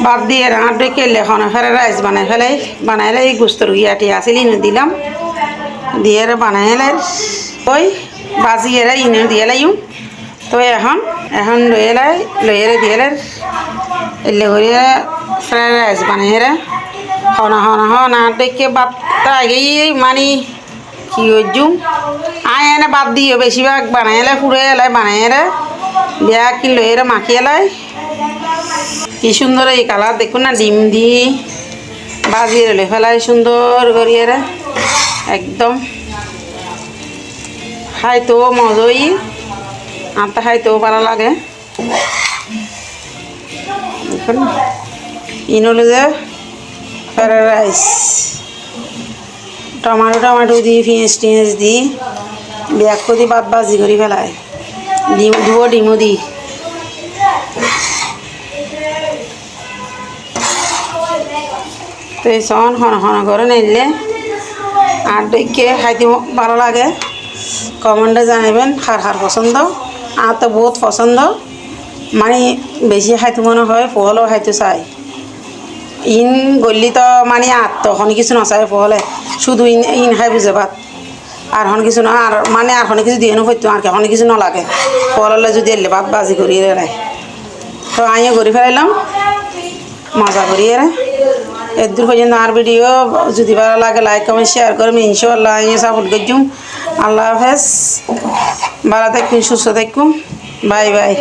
বাদ দিয়ে রাঙার ডেকে এখন ফেরে রাইস বানাইলে এই গুস্তর ইয়াটি আসিল ইনে দিলাম দিয়ে বানাইলে ওই বাজিয়ে ইনে দিয়ে লাইম তো এখন লইয়ে দিয়ে এলে করিয়ে ফ্রাইড রাইস বানাইরে হনা ডেকে বাদটা আগেই মানে কি করছুম আয় এনে বাদ দিও বেশিরভাগ বানাইলে ফুড়ে এলাই বানাইরে বিয়া কি লইয়ে মাখিয়ে লাই কি সুন্দর এই কালার দেখুন না ডিম দিয়ে বাজিয়ে রেলে ফেলাই সুন্দর করিয়ে একদম খাইতেও মজই আনতে খাইতেও ভালো লাগে দেখুন ইনলে যে ফ্রাইড রাইস টমাটো দি পিঁয়াজ দি ব্যাগ করে বাদ বাজি করে ফেলায় ডিমও দি তো এই সন হন করে নিলে আর দেখে খাইতে ভালো লাগে কমেন্টে জানাবেন কার পছন্দ আর তো বহুত পছন্দ মানে বেশি খাইতে মনে হয় ফলও খাইতে চাই ইন গলি তো মানে আর তো হন কিছু নচাই ফলে শুধু ইন খাই বুঝে ভাত আর হন কিছু না আর মানে আর হন কিছু দিয়ে নফতো আর হন কিছু নলাগে ফললে যদি এলে ভাত বাজি করিয়ে রে তো আমিও করে ফেলাইলাম মজা করিয়ে এদূর পর্যন্ত আর ভিডিও যদি ভালো লাগে লাইক কমেন্ট শেয়ার করবেন ইনশাআল্লাহ আমি সাপোর্ট করছুম আল্লাহ হাফেজ ভালো থাকুন সুস্থ থাকুন বাই বাই